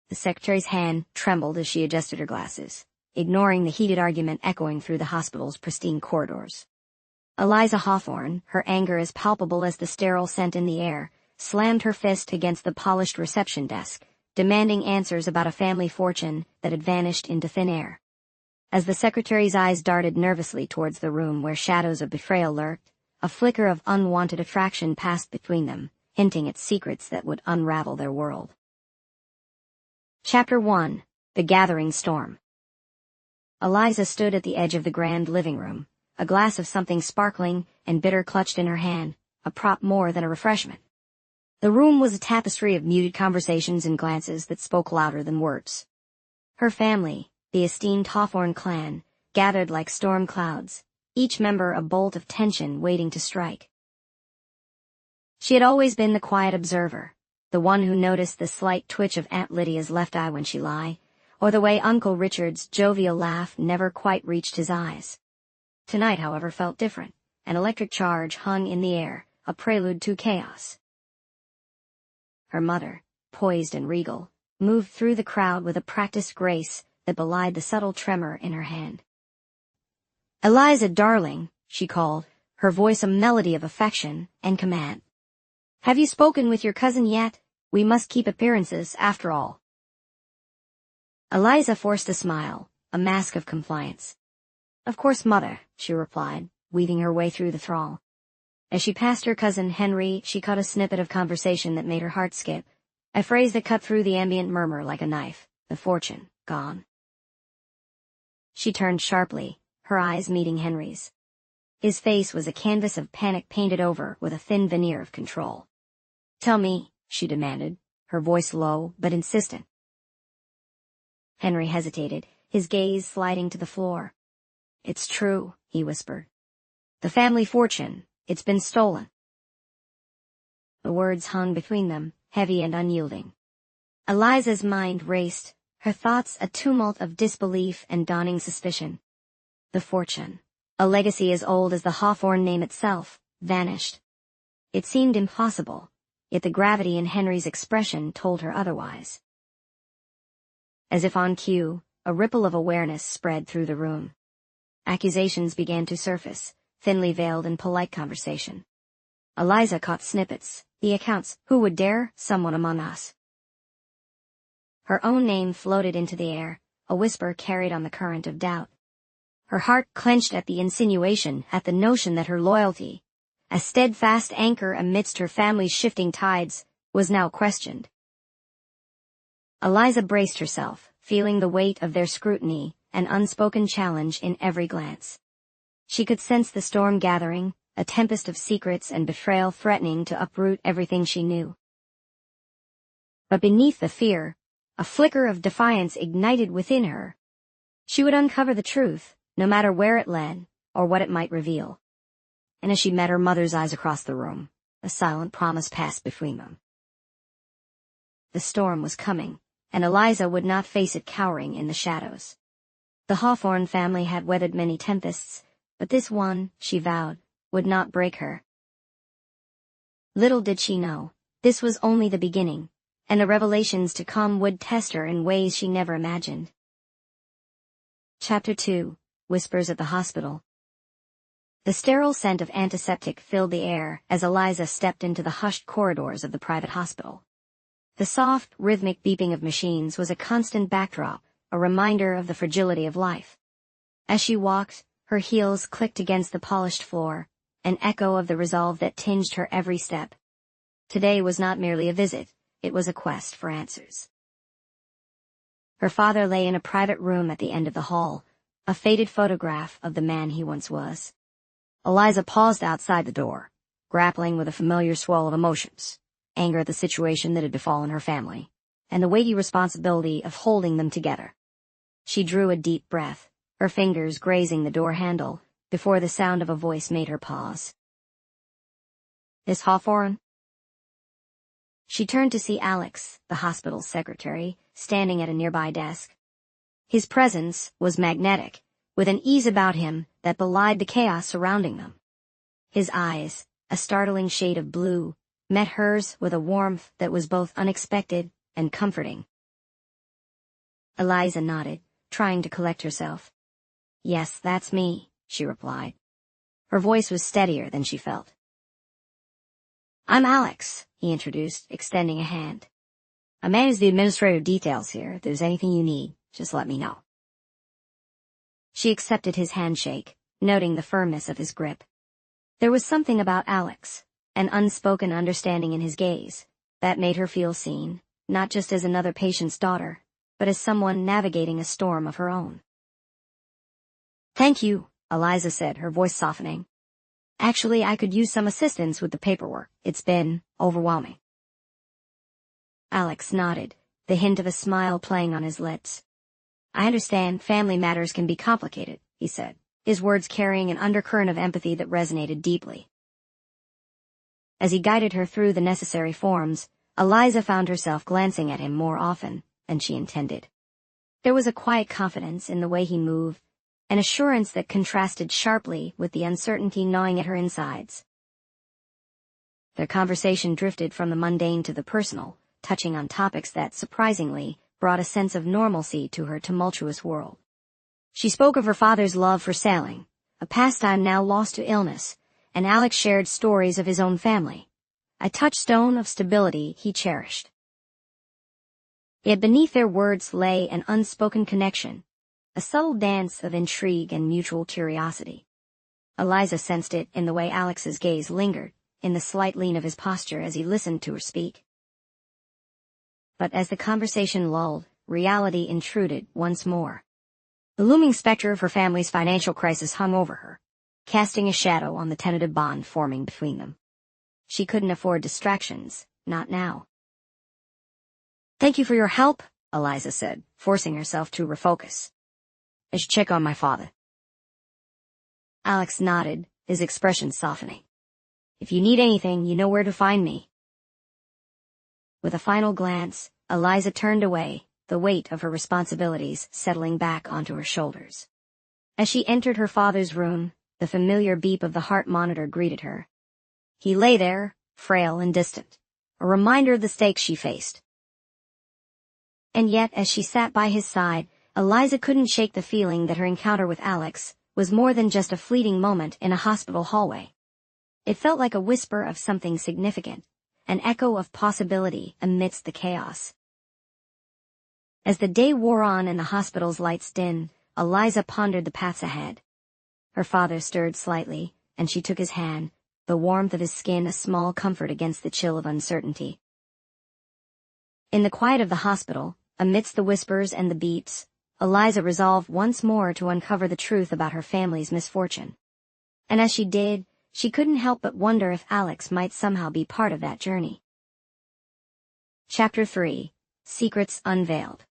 The secretary's hand trembled as she adjusted her glasses, ignoring the heated argument echoing through the hospital's pristine corridors. Eliza Hawthorne, her anger as palpable as the sterile scent in the air, slammed her fist against the polished reception desk, demanding answers about a family fortune that had vanished into thin air. As the secretary's eyes darted nervously towards the room where shadows of betrayal lurked, a flicker of unwanted attraction passed between them, hinting at secrets that would unravel their world. Chapter 1. The Gathering Storm. Eliza stood at the edge of the grand living room, a glass of something sparkling and bitter clutched in her hand, a prop more than a refreshment. The room was a tapestry of muted conversations and glances that spoke louder than words. Her family, the esteemed Hawthorne clan, gathered like storm clouds, each member a bolt of tension waiting to strike. She had always been the quiet observer, the one who noticed the slight twitch of Aunt Lydia's left eye when she lied, or the way Uncle Richard's jovial laugh never quite reached his eyes. Tonight, however, felt different. An electric charge hung in the air, a prelude to chaos. Her mother, poised and regal, moved through the crowd with a practiced grace that belied the subtle tremor in her hand. "Eliza, darling," she called, her voice a melody of affection and command. "Have you spoken with your cousin yet? We must keep appearances, after all." Eliza forced a smile, a mask of compliance. "Of course, mother," she replied, weaving her way through the throng. As she passed her cousin Henry, she caught a snippet of conversation that made her heart skip, a phrase that cut through the ambient murmur like a knife: the fortune, gone. She turned sharply, her eyes meeting Henry's. His face was a canvas of panic painted over with a thin veneer of control. "Tell me," she demanded, her voice low but insistent. Henry hesitated, his gaze sliding to the floor. "It's true," he whispered. "The family fortune, it's been stolen." The words hung between them, heavy and unyielding. Eliza's mind raced, her thoughts a tumult of disbelief and dawning suspicion. The fortune, a legacy as old as the Hawthorne name itself, vanished. It seemed impossible, yet the gravity in Henry's expression told her otherwise. As if on cue, a ripple of awareness spread through the room. Accusations began to surface, thinly veiled in polite conversation. Eliza caught snippets, the accounts: "Who would dare? Someone among us." Her own name floated into the air, a whisper carried on the current of doubt. Her heart clenched at the insinuation, at the notion that her loyalty, a steadfast anchor amidst her family's shifting tides, was now questioned. Eliza braced herself, feeling the weight of their scrutiny, an unspoken challenge in every glance. She could sense the storm gathering, a tempest of secrets and betrayal threatening to uproot everything she knew. But beneath the fear, a flicker of defiance ignited within her. She would uncover the truth, no matter where it led, or what it might reveal. And as she met her mother's eyes across the room, a silent promise passed between them. The storm was coming, and Eliza would not face it cowering in the shadows. The Hawthorne family had weathered many tempests, but this one, she vowed, would not break her. Little did she know, this was only the beginning, and the revelations to come would test her in ways she never imagined. Chapter 2. Whispers at the Hospital. The sterile scent of antiseptic filled the air as Eliza stepped into the hushed corridors of the private hospital. The soft, rhythmic beeping of machines was a constant backdrop, a reminder of the fragility of life. As she walked, her heels clicked against the polished floor, an echo of the resolve that tinged her every step. Today was not merely a visit, it was a quest for answers. Her father lay in a private room at the end of the hall, a faded photograph of the man he once was. Eliza paused outside the door, grappling with a familiar swell of emotions, anger at the situation that had befallen her family, and the weighty responsibility of holding them together. She drew a deep breath, her fingers grazing the door handle, before the sound of a voice made her pause. "Miss Hawthorne?" She turned to see Alex, the hospital's secretary, standing at a nearby desk. His presence was magnetic, with an ease about him that belied the chaos surrounding them. His eyes, a startling shade of blue, met hers with a warmth that was both unexpected and comforting. Eliza nodded, trying to collect herself. "Yes, that's me," she replied. Her voice was steadier than she felt. "I'm Alex," he introduced, extending a hand. "I manage the administrative details here. If there's anything you need, just let me know." She accepted his handshake, noting the firmness of his grip. There was something about Alex, an unspoken understanding in his gaze, that made her feel seen, not just as another patient's daughter, but as someone navigating a storm of her own. "Thank you," Eliza said, her voice softening. "Actually, I could use some assistance with the paperwork. It's been overwhelming." Alex nodded, the hint of a smile playing on his lips. "I understand family matters can be complicated," he said, his words carrying an undercurrent of empathy that resonated deeply. As he guided her through the necessary forms, Eliza found herself glancing at him more often than she intended. There was a quiet confidence in the way he moved, an assurance that contrasted sharply with the uncertainty gnawing at her insides. Their conversation drifted from the mundane to the personal, touching on topics that, surprisingly, brought a sense of normalcy to her tumultuous world. She spoke of her father's love for sailing, a pastime now lost to illness, and Alex shared stories of his own family, a touchstone of stability he cherished. Yet beneath their words lay an unspoken connection, a subtle dance of intrigue and mutual curiosity. Eliza sensed it in the way Alex's gaze lingered, in the slight lean of his posture as he listened to her speak. But as the conversation lulled, reality intruded once more. The looming specter of her family's financial crisis hung over her, casting a shadow on the tentative bond forming between them. She couldn't afford distractions, not now. "Thank you for your help," Eliza said, forcing herself to refocus. "I should check on my father." Alex nodded, his expression softening. "If you need anything, you know where to find me." With a final glance, Eliza turned away, the weight of her responsibilities settling back onto her shoulders. As she entered her father's room, the familiar beep of the heart monitor greeted her. He lay there, frail and distant, a reminder of the stakes she faced. And yet, as she sat by his side, Eliza couldn't shake the feeling that her encounter with Alex was more than just a fleeting moment in a hospital hallway. It felt like a whisper of something significant, an echo of possibility amidst the chaos. As the day wore on and the hospital's lights dimmed, Eliza pondered the paths ahead. Her father stirred slightly, and she took his hand, the warmth of his skin a small comfort against the chill of uncertainty. In the quiet of the hospital, amidst the whispers and the beeps, Eliza resolved once more to uncover the truth about her family's misfortune. And as she did, she couldn't help but wonder if Alex might somehow be part of that journey. Chapter 3. Secrets Unveiled.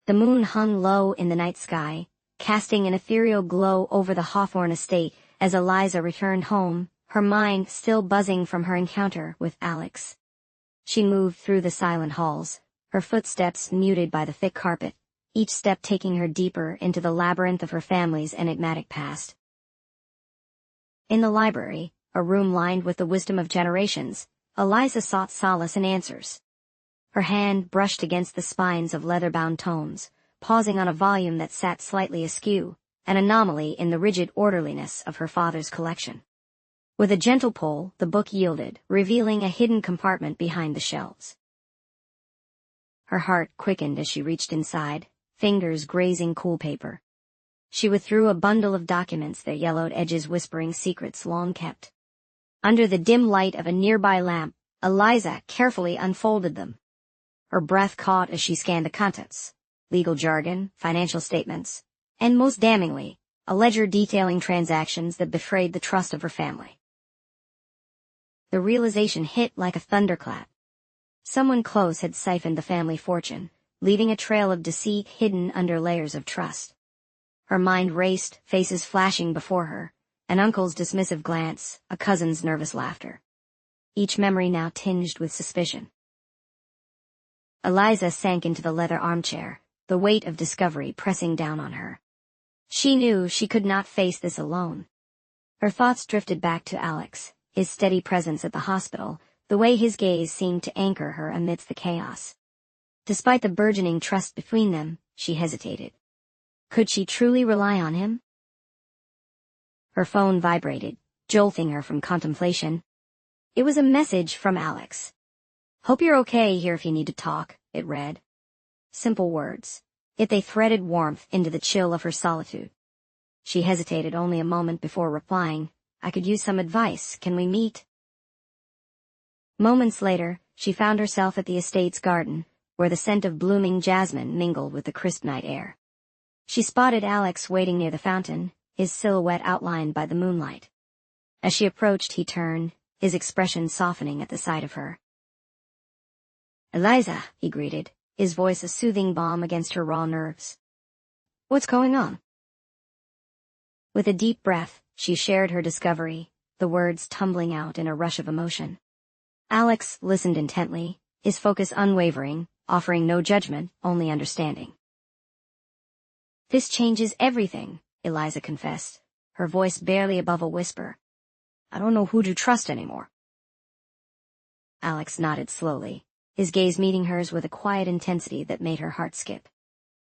The moon hung low in the night sky, casting an ethereal glow over the Hawthorne estate as Eliza returned home, her mind still buzzing from her encounter with Alex. She moved through the silent halls, her footsteps muted by the thick carpet, each step taking her deeper into the labyrinth of her family's enigmatic past. In the library, a room lined with the wisdom of generations, Eliza sought solace in answers. Her hand brushed against the spines of leather-bound tomes, pausing on a volume that sat slightly askew, an anomaly in the rigid orderliness of her father's collection. With a gentle pull, the book yielded, revealing a hidden compartment behind the shelves. Her heart quickened as she reached inside, fingers grazing cool paper. She withdrew a bundle of documents, their yellowed edges whispering secrets long kept. Under the dim light of a nearby lamp, Eliza carefully unfolded them. Her breath caught as she scanned the contents: legal jargon, financial statements, and most damningly, a ledger detailing transactions that betrayed the trust of her family. The realization hit like a thunderclap. Someone close had siphoned the family fortune, leaving a trail of deceit hidden under layers of trust. Her mind raced, faces flashing before her, an uncle's dismissive glance, a cousin's nervous laughter. Each memory now tinged with suspicion. Eliza sank into the leather armchair, the weight of discovery pressing down on her. She knew she could not face this alone. Her thoughts drifted back to Alex, his steady presence at the hospital, the way his gaze seemed to anchor her amidst the chaos. Despite the burgeoning trust between them, she hesitated. Could she truly rely on him? Her phone vibrated, jolting her from contemplation. It was a message from Alex. "Hope you're okay here if you need to talk," it read. Simple words, yet they threaded warmth into the chill of her solitude. She hesitated only a moment before replying, "I could use some advice. Can we meet?" Moments later, she found herself at the estate's garden, where the scent of blooming jasmine mingled with the crisp night air. She spotted Alex waiting near the fountain, his silhouette outlined by the moonlight. As she approached, he turned, his expression softening at the sight of her. "Eliza," he greeted, his voice a soothing balm against her raw nerves. "What's going on?" With a deep breath, she shared her discovery, the words tumbling out in a rush of emotion. Alex listened intently, his focus unwavering, offering no judgment, only understanding. "This changes everything," Eliza confessed, her voice barely above a whisper. "I don't know who to trust anymore." Alex nodded slowly, his gaze meeting hers with a quiet intensity that made her heart skip.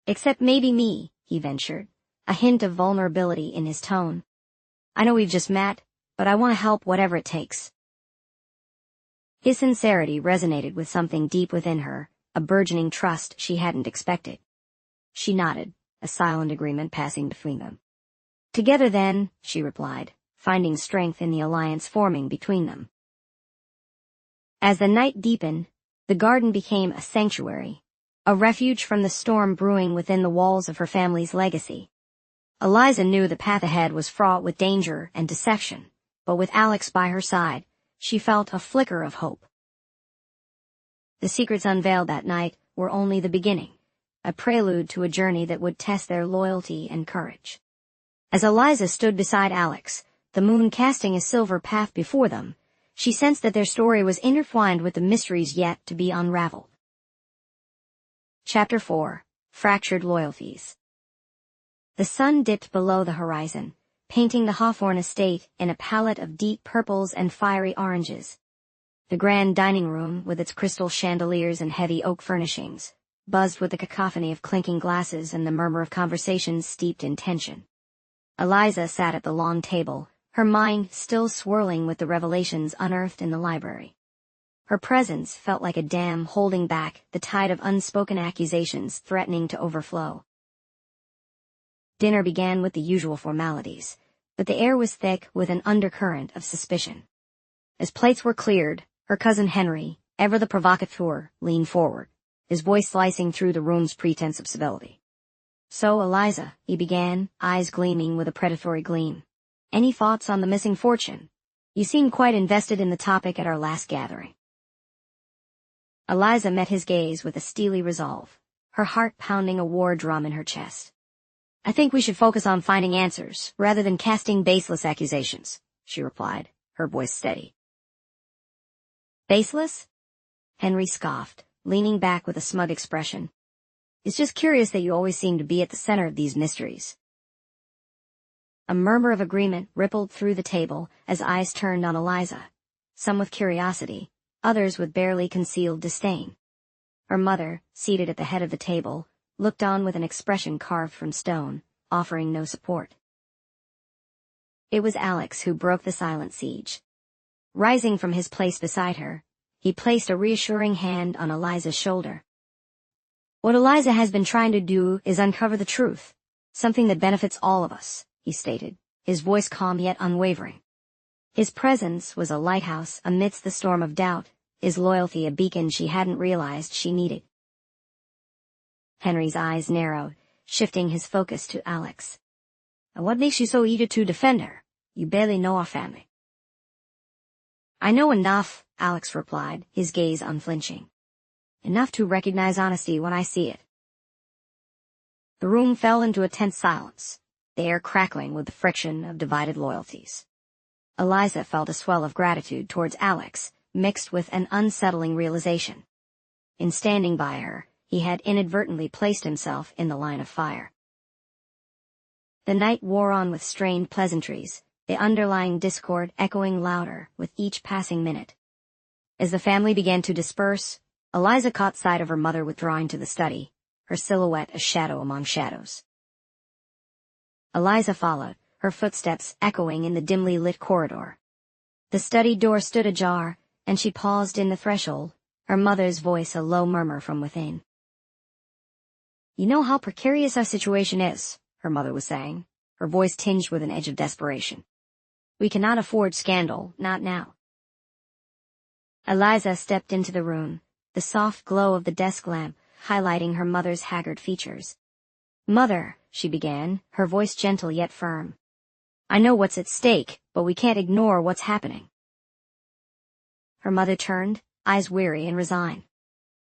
"Except maybe me," he ventured, a hint of vulnerability in his tone. "I know we've just met, but I want to help whatever it takes." His sincerity resonated with something deep within her, a burgeoning trust she hadn't expected. She nodded, a silent agreement passing between them. "Together then," she replied, finding strength in the alliance forming between them. As the night deepened, the garden became a sanctuary, a refuge from the storm brewing within the walls of her family's legacy. Eliza knew the path ahead was fraught with danger and deception, but with Alex by her side, she felt a flicker of hope. The secrets unveiled that night were only the beginning, a prelude to a journey that would test their loyalty and courage. As Eliza stood beside Alex, the moon casting a silver path before them, she sensed that their story was intertwined with the mysteries yet to be unraveled. Chapter 4. Fractured Loyalties. The sun dipped below the horizon, painting the Hawthorne estate in a palette of deep purples and fiery oranges. The grand dining room, with its crystal chandeliers and heavy oak furnishings, buzzed with the cacophony of clinking glasses and the murmur of conversations steeped in tension. Eliza sat at the long table, her mind still swirling with the revelations unearthed in the library. Her presence felt like a dam holding back the tide of unspoken accusations threatening to overflow. Dinner began with the usual formalities, but the air was thick with an undercurrent of suspicion. As plates were cleared, her cousin Henry, ever the provocateur, leaned forward, his voice slicing through the room's pretense of civility. "So, Eliza," he began, eyes gleaming with a predatory gleam. "Any thoughts on the missing fortune? You seemed quite invested in the topic at our last gathering." Eliza met his gaze with a steely resolve, her heart pounding a war drum in her chest. "I think we should focus on finding answers, rather than casting baseless accusations," she replied, her voice steady. "Baseless?" Henry scoffed, leaning back with a smug expression. "It's just curious that you always seem to be at the center of these mysteries." A murmur of agreement rippled through the table as eyes turned on Eliza, some with curiosity, others with barely concealed disdain. Her mother, seated at the head of the table, looked on with an expression carved from stone, offering no support. It was Alex who broke the silent siege. Rising from his place beside her, he placed a reassuring hand on Eliza's shoulder. "What Eliza has been trying to do is uncover the truth, something that benefits all of us," he stated, his voice calm yet unwavering. His presence was a lighthouse amidst the storm of doubt, his loyalty a beacon she hadn't realized she needed. Henry's eyes narrowed, shifting his focus to Alex. "And what makes you so eager to defend her? You barely know our family." "I know enough," Alex replied, his gaze unflinching. "Enough to recognize honesty when I see it." The room fell into a tense silence, the air crackling with the friction of divided loyalties. Eliza felt a swell of gratitude towards Alex, mixed with an unsettling realization. In standing by her, he had inadvertently placed himself in the line of fire. The night wore on with strained pleasantries, the underlying discord echoing louder with each passing minute. As the family began to disperse, Eliza caught sight of her mother withdrawing to the study, her silhouette a shadow among shadows. Eliza followed, her footsteps echoing in the dimly lit corridor. The study door stood ajar, and she paused in the threshold, her mother's voice a low murmur from within. "You know how precarious our situation is," her mother was saying, her voice tinged with an edge of desperation. "We cannot afford scandal, not now." Eliza stepped into the room, the soft glow of the desk lamp highlighting her mother's haggard features. "Mother," she began, her voice gentle yet firm. "I know what's at stake, but we can't ignore what's happening." Her mother turned, eyes weary and resigned.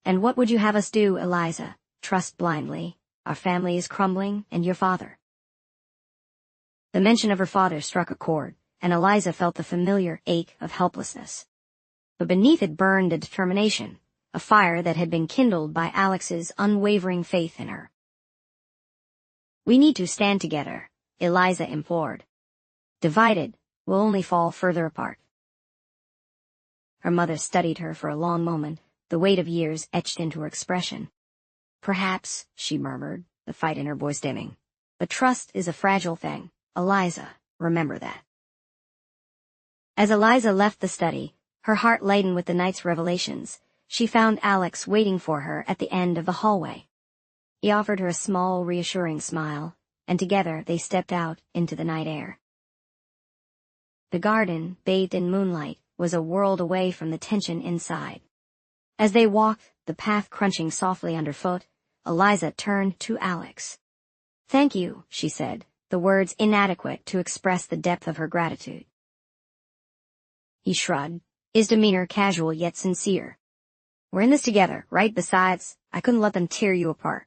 "And what would you have us do, Eliza? Trust blindly? Our family is crumbling, and your father." The mention of her father struck a chord, and Eliza felt the familiar ache of helplessness. But beneath it burned a determination, a fire that had been kindled by Alex's unwavering faith in her. "We need to stand together," Eliza implored. "Divided, we'll only fall further apart." Her mother studied her for a long moment, the weight of years etched into her expression. "Perhaps," she murmured, the fight in her voice dimming. "But trust is a fragile thing. Eliza, remember that." As Eliza left the study, her heart laden with the night's revelations, she found Alex waiting for her at the end of the hallway. He offered her a small, reassuring smile, and together they stepped out into the night air. The garden, bathed in moonlight, was a world away from the tension inside. As they walked, the path crunching softly underfoot, Eliza turned to Alex. "Thank you," she said, the words inadequate to express the depth of her gratitude. He shrugged, his demeanor casual yet sincere. "We're in this together, right? Besides, I couldn't let them tear you apart."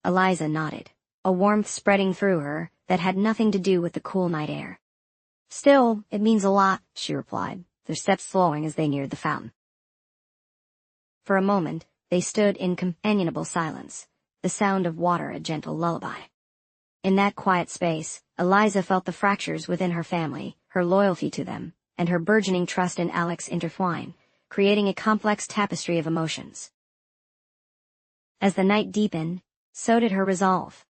Eliza nodded, a warmth spreading through her that had nothing to do with the cool night air. "Still, it means a lot," she replied, their steps slowing as they neared the fountain. For a moment, they stood in companionable silence, the sound of water a gentle lullaby. In that quiet space, Eliza felt the fractures within her family, her loyalty to them, and her burgeoning trust in Alex intertwine, creating a complex tapestry of emotions. As the night deepened, so did her resolve.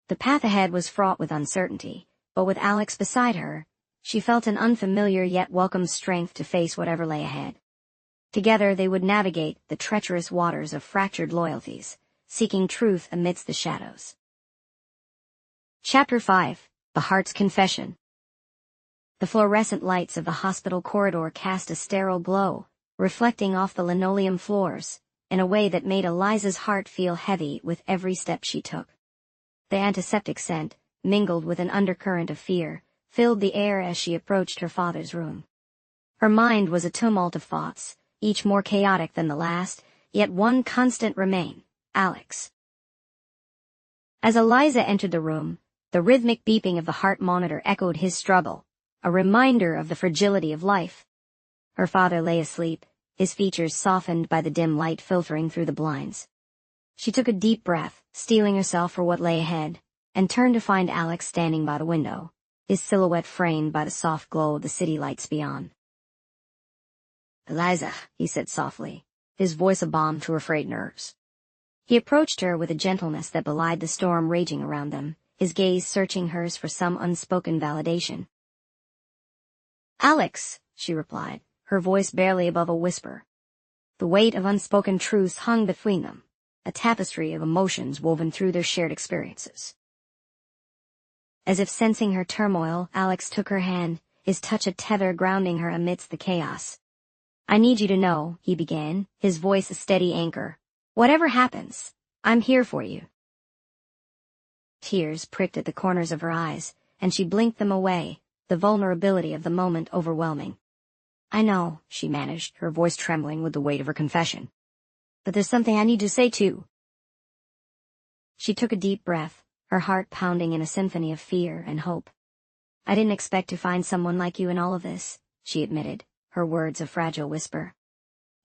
The path ahead was fraught with uncertainty, but with Alex beside her, she felt an unfamiliar yet welcome strength to face whatever lay ahead. Together they would navigate the treacherous waters of fractured loyalties, seeking truth amidst the shadows. Chapter 5: The Heart's Confession. The fluorescent lights of the hospital corridor cast a sterile glow, reflecting off the linoleum floors, in a way that made Eliza's heart feel heavy with every step she took. The antiseptic scent, mingled with an undercurrent of fear, filled the air as she approached her father's room. Her mind was a tumult of thoughts, each more chaotic than the last, yet one constant remained: Alex. As Eliza entered the room, the rhythmic beeping of the heart monitor echoed his struggle, a reminder of the fragility of life. Her father lay asleep, his features softened by the dim light filtering through the blinds. She took a deep breath, steeling herself for what lay ahead, and turned to find Alex standing by the window, his silhouette framed by the soft glow of the city lights beyond. "Eliza," he said softly, his voice a balm to her frayed nerves. He approached her with a gentleness that belied the storm raging around them, his gaze searching hers for some unspoken validation. "Alex," she replied, her voice barely above a whisper. The weight of unspoken truths hung between them, a tapestry of emotions woven through their shared experiences. As if sensing her turmoil, Alex took her hand, his touch a tether grounding her amidst the chaos. "I need you to know," he began, his voice a steady anchor. "Whatever happens, I'm here for you." Tears pricked at the corners of her eyes, and she blinked them away, the vulnerability of the moment overwhelming. "I know," she managed, her voice trembling with the weight of her confession. "But there's something I need to say too." She took a deep breath, her heart pounding in a symphony of fear and hope. "I didn't expect to find someone like you in all of this," she admitted, her words a fragile whisper.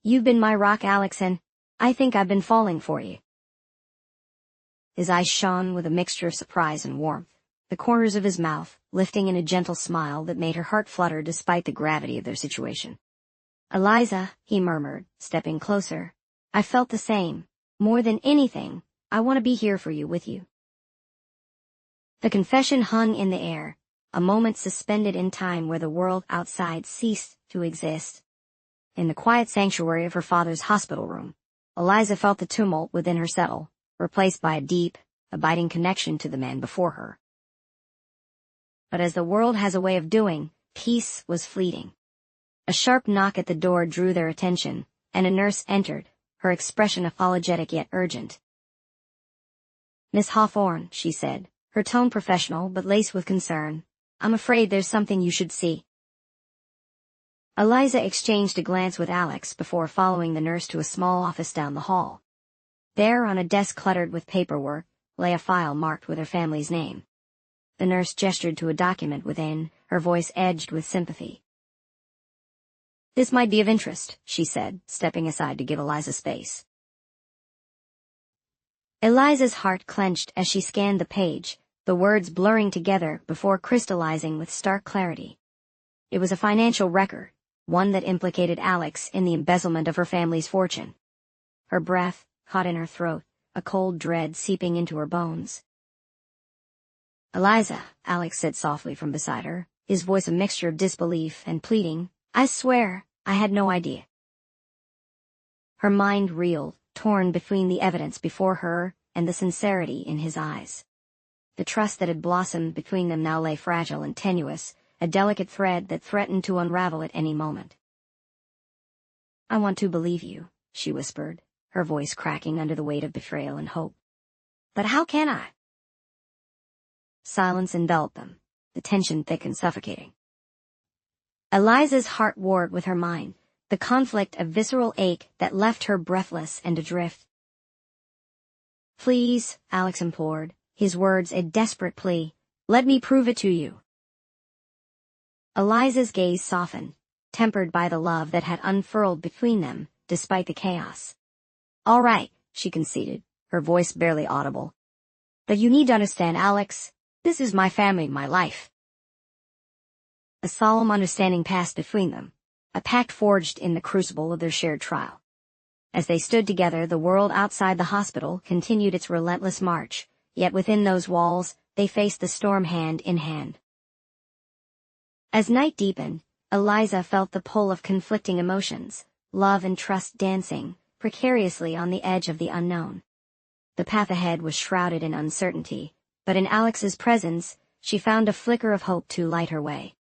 "You've been my rock, Alex, and I think I've been falling for you." His eyes shone with a mixture of surprise and warmth, the corners of his mouth lifting in a gentle smile that made her heart flutter despite the gravity of their situation. Eliza, he murmured, stepping closer. I felt the same. More than anything, I want to be here for you, with you. The confession hung in the air, a moment suspended in time where the world outside ceased to exist. In the quiet sanctuary of her father's hospital room, Eliza felt the tumult within her settle, replaced by a deep, abiding connection to the man before her. But as the world has a way of doing, peace was fleeting. A sharp knock at the door drew their attention, and a nurse entered, her expression apologetic yet urgent. "Miss Hawthorne," she said, her tone professional but laced with concern, "I'm afraid there's something you should see." Eliza exchanged a glance with Alex before following the nurse to a small office down the hall. There, on a desk cluttered with paperwork, lay a file marked with her family's name. The nurse gestured to a document within, her voice edged with sympathy. "This might be of interest," she said, stepping aside to give Eliza space. Eliza's heart clenched as she scanned the page, the words blurring together before crystallizing with stark clarity. It was a financial record, one that implicated Alex in the embezzlement of her family's fortune. Her breath caught in her throat, a cold dread seeping into her bones. "Eliza," Alex said softly from beside her, his voice a mixture of disbelief and pleading, "I swear, I had no idea." Her mind reeled, torn between the evidence before her and the sincerity in his eyes. The trust that had blossomed between them now lay fragile and tenuous, a delicate thread that threatened to unravel at any moment. "I want to believe you," she whispered, her voice cracking under the weight of betrayal and hope. "But how can I?" Silence enveloped them, the tension thick and suffocating. Eliza's heart warred with her mind, the conflict a visceral ache that left her breathless and adrift. "Please," Alex implored, his words a desperate plea, "let me prove it to you." Eliza's gaze softened, tempered by the love that had unfurled between them, despite the chaos. "All right," she conceded, her voice barely audible. "But you need to understand, Alex, this is my family, my life." A solemn understanding passed between them, a pact forged in the crucible of their shared trial. As they stood together, the world outside the hospital continued its relentless march, yet within those walls, they faced the storm hand in hand. As night deepened, Eliza felt the pull of conflicting emotions, love and trust dancing precariously on the edge of the unknown. The path ahead was shrouded in uncertainty, but in Alex's presence, she found a flicker of hope to light her way.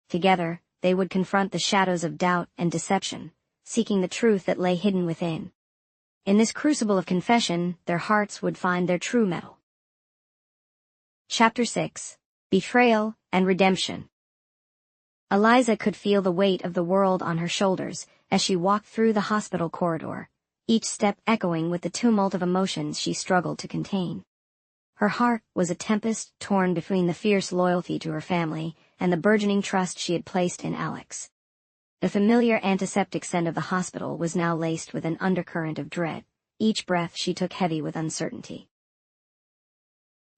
Together, they would confront the shadows of doubt and deception, seeking the truth that lay hidden within. In this crucible of confession, their hearts would find their true metal. Chapter 6. Betrayal and Redemption. Eliza could feel the weight of the world on her shoulders as she walked through the hospital corridor, each step echoing with the tumult of emotions she struggled to contain. Her heart was a tempest torn between the fierce loyalty to her family and the burgeoning trust she had placed in Alex. The familiar antiseptic scent of the hospital was now laced with an undercurrent of dread, each breath she took heavy with uncertainty.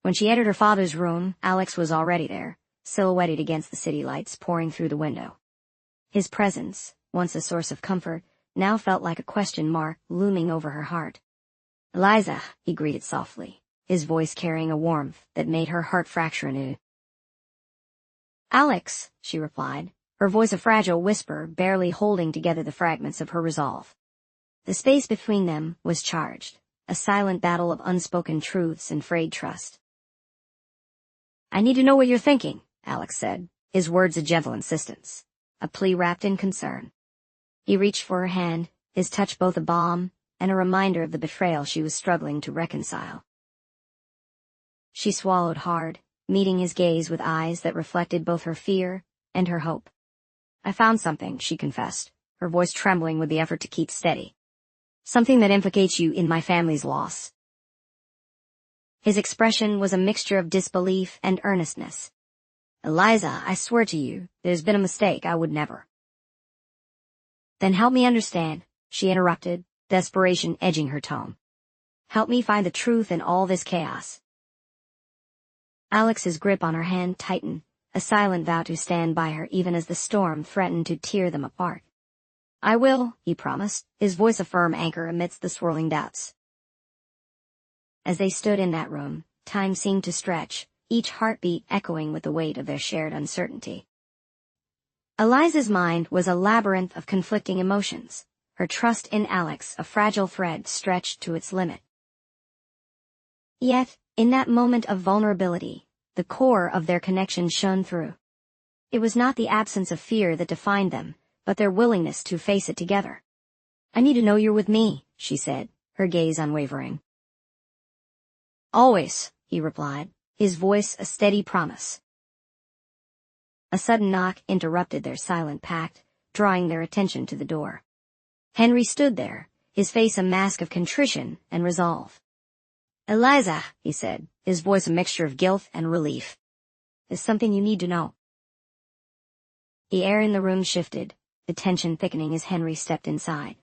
When she entered her father's room, Alex was already there, silhouetted against the city lights pouring through the window. His presence, once a source of comfort, now felt like a question mark looming over her heart. "Eliza," he greeted softly, his voice carrying a warmth that made her heart fracture anew. "Alex," she replied, her voice a fragile whisper barely holding together the fragments of her resolve. The space between them was charged, a silent battle of unspoken truths and frayed trust. "I need to know what you're thinking," Alex said, his words a gentle insistence, a plea wrapped in concern. He reached for her hand, his touch both a balm and a reminder of the betrayal she was struggling to reconcile. She swallowed hard, meeting his gaze with eyes that reflected both her fear and her hope. "I found something," she confessed, her voice trembling with the effort to keep steady. "Something that implicates you in my family's loss." His expression was a mixture of disbelief and earnestness. "Eliza, I swear to you, there's been a mistake. I would never." "Then help me understand," she interrupted, desperation edging her tone. "Help me find the truth in all this chaos." Alex's grip on her hand tightened, a silent vow to stand by her even as the storm threatened to tear them apart. I will, he promised, his voice a firm anchor amidst the swirling doubts. As they stood in that room, time seemed to stretch, each heartbeat echoing with the weight of their shared uncertainty. Eliza's mind was a labyrinth of conflicting emotions, her trust in Alex a fragile thread stretched to its limit. Yet, in that moment of vulnerability, the core of their connection shone through. It was not the absence of fear that defined them, but their willingness to face it together. I need to know you're with me, she said, her gaze unwavering. Always, he replied, his voice a steady promise. A sudden knock interrupted their silent pact, drawing their attention to the door. Henry stood there, his face a mask of contrition and resolve. Eliza, he said, his voice a mixture of guilt and relief. There's something you need to know. The air in the room shifted, the tension thickening as Henry stepped inside.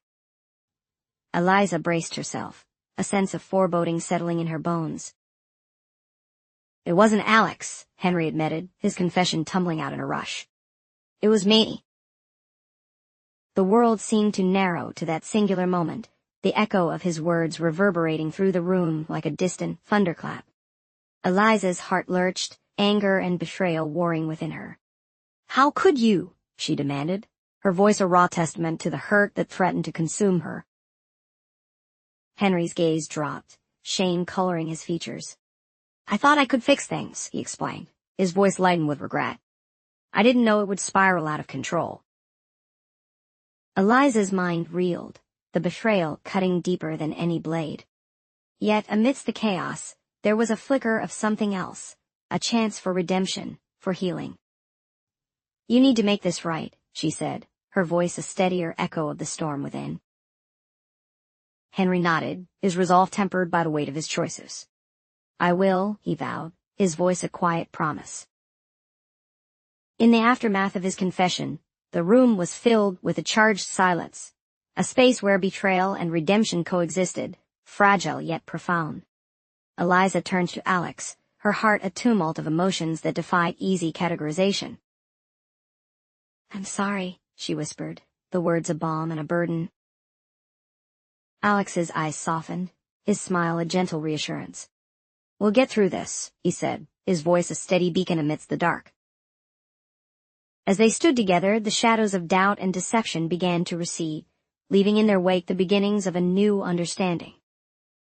Eliza braced herself, a sense of foreboding settling in her bones. It wasn't Alex, Henry admitted, his confession tumbling out in a rush. It was me. The world seemed to narrow to that singular moment, the echo of his words reverberating through the room like a distant thunderclap. Eliza's heart lurched, anger and betrayal warring within her. How could you? She demanded, her voice a raw testament to the hurt that threatened to consume her. Henry's gaze dropped, shame coloring his features. I thought I could fix things, he explained, his voice lightened with regret. I didn't know it would spiral out of control. Eliza's mind reeled, the betrayal cutting deeper than any blade. Yet amidst the chaos, there was a flicker of something else, a chance for redemption, for healing. You need to make this right, she said, her voice a steadier echo of the storm within. Henry nodded, his resolve tempered by the weight of his choices. I will, he vowed, his voice a quiet promise. In the aftermath of his confession, the room was filled with a charged silence, a space where betrayal and redemption coexisted, fragile yet profound. Eliza turned to Alex, her heart a tumult of emotions that defied easy categorization. I'm sorry, she whispered, the words a balm and a burden. Alex's eyes softened, his smile a gentle reassurance. We'll get through this, he said, his voice a steady beacon amidst the dark. As they stood together, the shadows of doubt and deception began to recede, leaving in their wake the beginnings of a new understanding.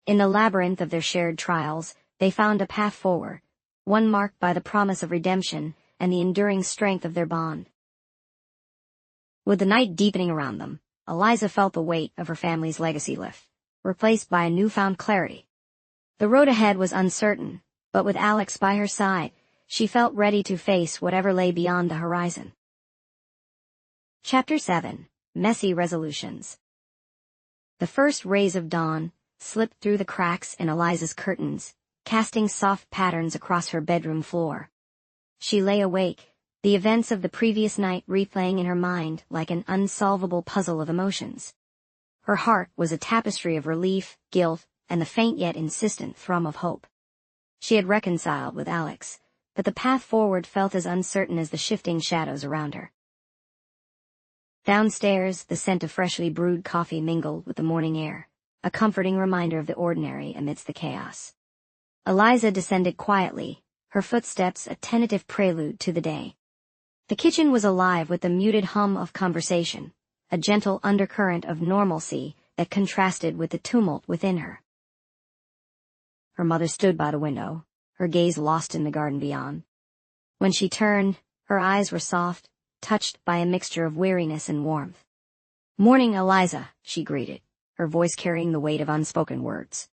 In the labyrinth of their shared trials, they found a path forward, one marked by the promise of redemption and the enduring strength of their bond. With the night deepening around them, Eliza felt the weight of her family's legacy lift, replaced by a newfound clarity. The road ahead was uncertain, but with Alex by her side, she felt ready to face whatever lay beyond the horizon. Chapter 7. Messy Resolutions. The first rays of dawn slipped through the cracks in Eliza's curtains, casting soft patterns across her bedroom floor. She lay awake, the events of the previous night replaying in her mind like an unsolvable puzzle of emotions. Her heart was a tapestry of relief, guilt, and the faint yet insistent thrum of hope. She had reconciled with Alex, but the path forward felt as uncertain as the shifting shadows around her. Downstairs, the scent of freshly brewed coffee mingled with the morning air, a comforting reminder of the ordinary amidst the chaos. Eliza descended quietly, her footsteps a tentative prelude to the day. The kitchen was alive with the muted hum of conversation, a gentle undercurrent of normalcy that contrasted with the tumult within her. Her mother stood by the window, her gaze lost in the garden beyond. When she turned, her eyes were soft, touched by a mixture of weariness and warmth. Morning, Eliza, she greeted, her voice carrying the weight of unspoken words.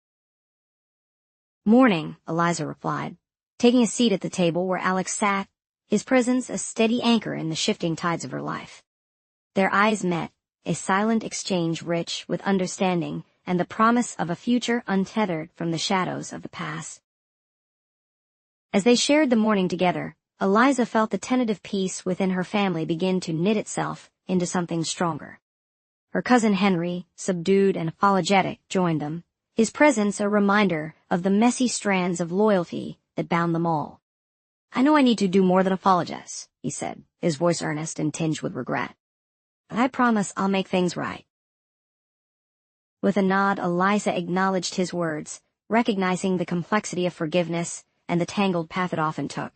Morning, Eliza replied, taking a seat at the table where Alex sat, his presence a steady anchor in the shifting tides of her life. Their eyes met, a silent exchange rich with understanding and the promise of a future untethered from the shadows of the past. As they shared the morning together, Eliza felt the tentative peace within her family begin to knit itself into something stronger. Her cousin Henry, subdued and apologetic, joined them, his presence a reminder of the messy strands of loyalty that bound them all. I know I need to do more than apologize, he said, his voice earnest and tinged with regret. I promise I'll make things right. With a nod, Eliza acknowledged his words, recognizing the complexity of forgiveness and the tangled path it often took.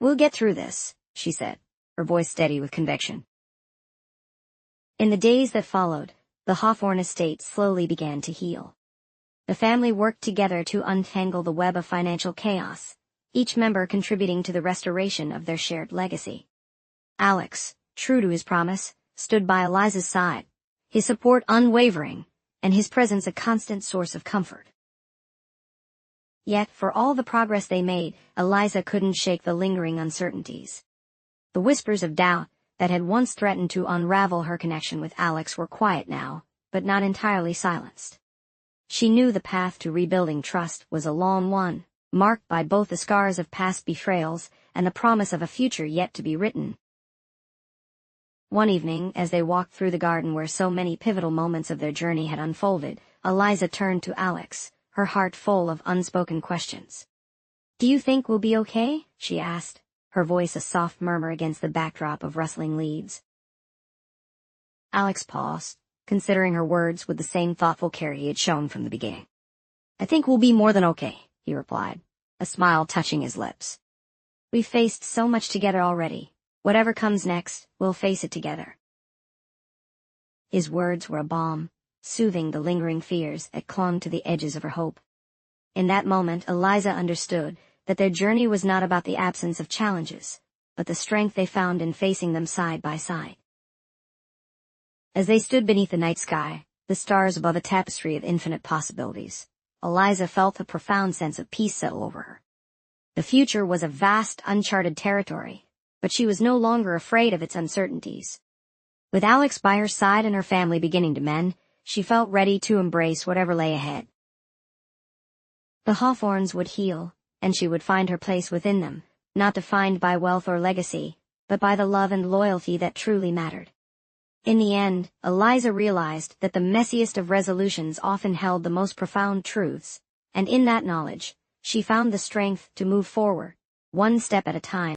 We'll get through this, she said, her voice steady with conviction. In the days that followed, the Hawthorne estate slowly began to heal. The family worked together to untangle the web of financial chaos, each member contributing to the restoration of their shared legacy. Alex, true to his promise, stood by Eliza's side, his support unwavering, and his presence a constant source of comfort. Yet, for all the progress they made, Eliza couldn't shake the lingering uncertainties. The whispers of doubt that had once threatened to unravel her connection with Alex were quiet now, but not entirely silenced. She knew the path to rebuilding trust was a long one, marked by both the scars of past betrayals and the promise of a future yet to be written. One evening, as they walked through the garden where so many pivotal moments of their journey had unfolded, Eliza turned to Alex, her heart full of unspoken questions. "Do you think we'll be okay?" she asked, her voice a soft murmur against the backdrop of rustling leaves. Alex paused, considering her words with the same thoughtful care he had shown from the beginning. "I think we'll be more than okay," he replied, a smile touching his lips. "We've faced so much together already. Whatever comes next, we'll face it together." His words were a balm, soothing the lingering fears that clung to the edges of her hope. In that moment, Eliza understood that their journey was not about the absence of challenges, but the strength they found in facing them side by side. As they stood beneath the night sky, the stars above a tapestry of infinite possibilities, Eliza felt a profound sense of peace settle over her. The future was a vast, uncharted territory, but she was no longer afraid of its uncertainties. With Alex by her side and her family beginning to mend, she felt ready to embrace whatever lay ahead. The Hawthornes would heal, and she would find her place within them, not defined by wealth or legacy, but by the love and loyalty that truly mattered. In the end, Eliza realized that the messiest of resolutions often held the most profound truths, and in that knowledge, she found the strength to move forward, one step at a time.